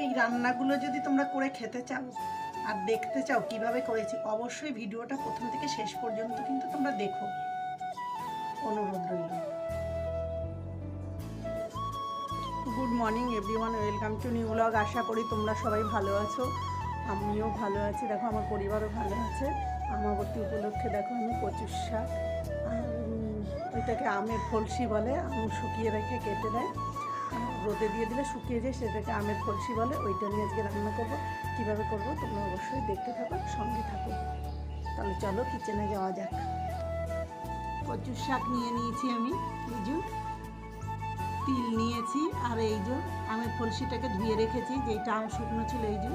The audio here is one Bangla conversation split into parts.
এই রান্নাগুলো যদি তোমরা করে খেতে চাও আর দেখতে চাও কিভাবে করেছি, অবশ্যই ভিডিওটা প্রথম থেকে শেষ পর্যন্ত কিন্তু তোমরা দেখো, অনুরোধ রইল। Good morning everyone, welcome to new blog. আশা করি তোমরা সবাই ভালো আছো, আমিও ভালো আছি। দেখো আমার পরিবারও ভালো আছে। আমাবতী উপলক্ষে দেখো আমি কচুর শাক, ওইটাকে আমের ফলসি বলে, আম শুকিয়ে রেখে কেটে দেয়, রোদে দিয়ে দিলে শুকিয়ে যায়, সেটাকে আমের ফলসি বলে। ওইটা নিয়ে আজকে রান্না করবো। কীভাবে করবো তোমরা অবশ্যই দেখতে থাকো, সঙ্গে থাকো। তাহলে চলো কিচেনে যাওয়া যাক। কচুর শাক নিয়ে নিয়েছি আমি, এই যে তিল নিয়েছি, আর এই যে আমের ফলসিটাকে ধুয়ে রেখেছি, যেটা আম শুকনো ছিল এই যে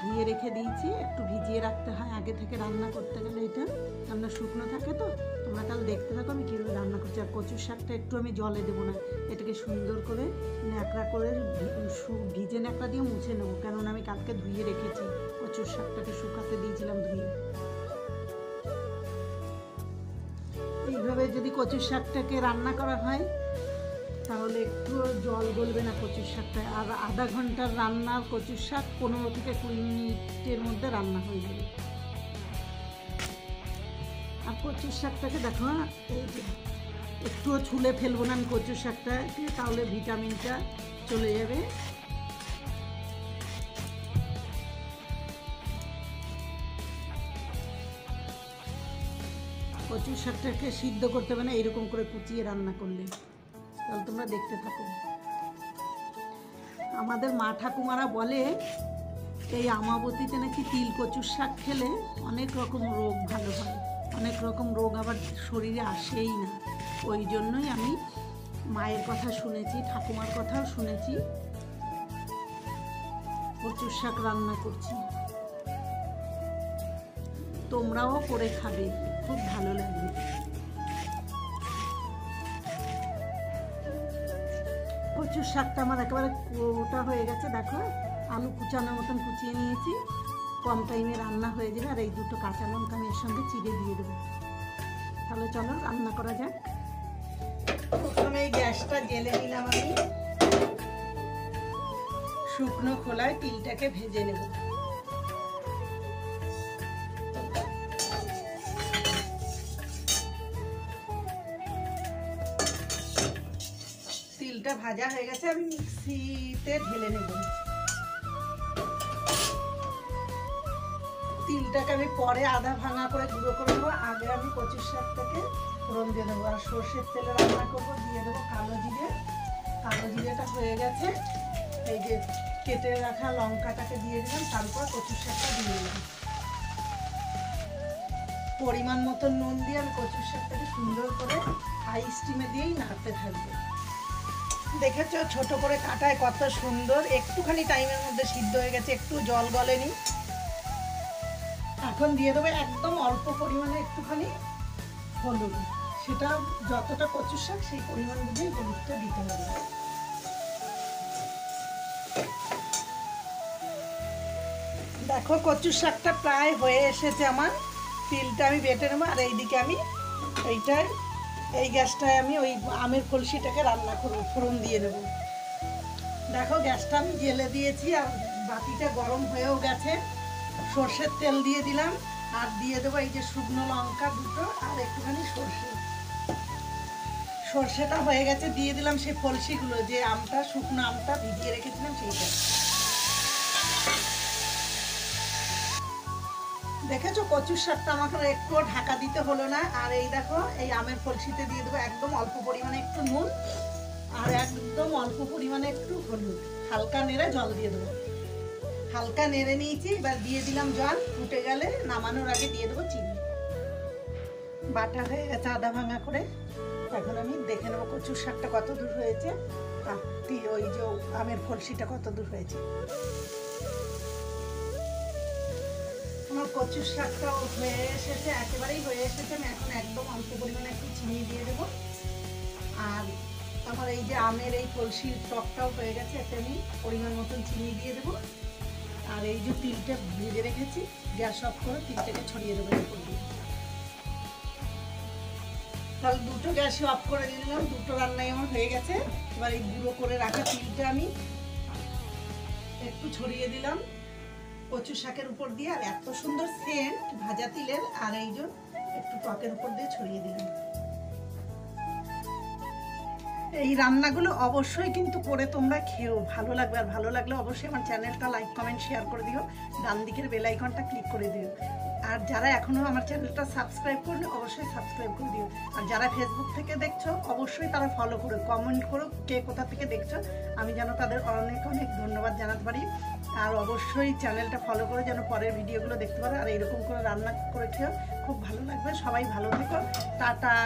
ধুয়ে রেখে দিয়েছি। একটু ভিজিয়ে রাখতে হয় আগে থেকে রান্না করতে গেলে, এটা রান্না শুকনো থাকে তো। তোমরা তাহলে দেখতে থাকো আমি কীভাবে রান্না করছি। আর কচুর শাকটা একটু আমি জলে দেবো না, এটাকে সুন্দর করে ন্যাকড়া করে ভিজে ন্যাকড়া দিয়ে মুছে নেবো, কেননা আমি কালকে ধুয়ে রেখেছি। কচুর শাকটাকে শুকাতে দিয়েছিলাম ধুয়ে। এইভাবে যদি কচুর শাকটাকে রান্না করা হয় তাহলে একটু জল গলবে না কচুর শাকটা। আর আধা ঘন্টার রান্নার কচুর শাক 15 থেকে 20 মিনিটের মধ্যে রান্না হয়ে যাবে। আর কচুর শাকটাকে দেখো এই যে একটুও ছুলে ফেলবো না আমি কচুর শাকটাকে, তাহলে ভিটামিনটা চলে যাবে। কচুর শাকটাকে সিদ্ধ করতে হবে না, এরকম করে কুচিয়ে রান্না করলে। তাহলে তোমরা দেখতে থাকো। আমাদের মা ঠাকুমারা বলে এই আমাবতীতে নাকি তিল কচুর শাক খেলে অনেক রকম রোগ ভালো হয়, অনেক রকম রোগ আবার শরীরে আসেই না। ওই জন্যই আমি মায়ের কথা শুনেছি, ঠাকুমার কথাও শুনেছি, কচুর শাক রান্না করছি। তোমরাও করে খাবে, খুব ভালো লাগবে। কচুর শাকটা আমার একেবারে কোটা হয়ে গেছে। দেখো আলু কুচানোর মতন কুচিয়ে নিয়েছি, কম টাইমে রান্না হয়ে যাবে। আর এই দুটো কাঁচা লঙ্কা আমি এর সঙ্গে চিড়ে দিয়ে দেবো। তাহলে চলো রান্না করা যাক। প্রথমে এই গ্যাসটা জ্বেলে নিলাম আমি, শুকনো খোলায় তিলটাকে ভেজে নেব। তিলটা ভাজা হয়ে গেছে, আমি মিক্সিতে ঢেলে নেব। তিলটাকে আমি পরে আধা ভাঙা করে গুঁড়ো করে নেবো, আগে আমি কচুর শাকটাকে ফোড়ন দিয়ে দেবো। আর সর্ষের তেলে রান্না করবো, দিয়ে দেবো কালো জিরে। কালো জিরেটা হয়ে গেছে, এই যে কেটে রাখা লঙ্কাটাকে দিয়ে দিলাম, তারপর কচুর শাকটা দিয়ে দিলাম। পরিমাণ মতো নুন দিয়ে আমি কচুর শাকটাকে সুন্দর করে হাই স্টিমে দিয়েই নাড়তে থাকবো। দেখেছো ছোট করে কাটায় কত সুন্দর, একটুখানি টাইমের মধ্যে সিদ্ধ হয়ে গেছে, একটু জল গলেনি। এখন দিয়ে দেবো একদম অল্প পরিমাণে একটুখানি হলুদ, সেটা যতটা কচুর শাক সেই পরিমাণ বুঝেই হলুদটা দিতে হবে। দেখো কচুর শাকটা প্রায় হয়ে এসেছে আমার। তিলটা আমি বেটে নেবো, আর এইদিকে আমি এই গ্যাসটায় আমি ওই আমের কলসিটাকে রান্না করবো, ফোড়ন দিয়ে দেবো। দেখো গ্যাসটা আমি জ্বেলে দিয়েছি, আর বাটিটা গরম হয়েও গেছে। সর্ষের তেল দিয়ে দিলাম, আর দিয়ে দেবো এই যে শুকনো লঙ্কা দুটো, আর একটুখানি সর্ষেটা হয়ে গেছে, দিয়ে দিলাম সেই ফলসিগুলো, যে আমটা শুকনো আমটা ভিজিয়ে রেখেছিলাম সেইটা। দেখেছো কচুর শাকটা আমাকে একটুও ঢাকা দিতে হলো না। আর এই দেখো এই আমের ফলসিতে দিয়ে দেবো একদম অল্প পরিমাণে একটু নুন, আর একদম অল্প পরিমাণে একটু হলুদ। হালকা নেড়ে জল দিয়ে দেবো। হালকা নেড়ে নিয়েছি, এবার দিয়ে দিলাম জল। ফুটে গেলে নামানোর আগে দিয়ে দেবো চিনি। বাটা হয়ে গেছে আধা ভাঙা করে। এখন আমি দেখে নেবো কচুর শাকটা কত দূর হয়েছে, আর ওই যে আমের ফলসিটা কত দূর হয়েছে। আমার কচুর শাকটাও হয়ে এসেছে, একেবারেই হয়ে এসেছে। আমি এখন একদম অল্প পরিমাণে একটু চিনি দিয়ে দেবো। আর আমার এই যে আমের এই ফলসির টকটাও হয়ে গেছে, এতে আমি পরিমাণ মতন চিনি দিয়ে দেবো। আর এই যে তিলটা ভেজে রেখেছি, গ্যাস অফ করে তিলটাকে ছড়িয়ে দেবো এর উপর দিয়ে। তাহলে দুটো গ্যাসই অফ করে দিলাম, দুটো রান্নাই আমার হয়ে গেছে। এবার এই গুঁড়ো করে রাখা তিলটা আমি একটু ছড়িয়ে দিলাম কচু শাকের উপর দিয়ে, আর এত সুন্দর সেন্ট ভাজা তিলের, আর এই যে একটু টকের উপর দিয়ে ছড়িয়ে দিলাম। এই রান্নাগুলো অবশ্যই কিন্তু করে তোমরা খেও, ভালো লাগবে। আর ভালো লাগলে অবশ্যই আমার চ্যানেলটা লাইক কমেন্ট শেয়ার করে দিও, ডান দিকের বেল আইকনটা ক্লিক করে দিও। আর যারা এখনো আমার চ্যানেলটা সাবস্ক্রাইব করলে অবশ্যই সাবস্ক্রাইব করে দিও। আর যারা ফেসবুক থেকে দেখছো অবশ্যই তারা ফলো করো, কমেন্ট করো কে কোথা থেকে দেখছো, আমি যেন তাদের অনেক অনেক ধন্যবাদ জানাতে পারি। আর অবশ্যই চ্যানেলটা ফলো করে যেন পরের ভিডিওগুলো দেখতে পারো। আর এরকম করে রান্না করে খেও, খুব ভালো লাগবে। সবাই ভালো থেকো, টাটা।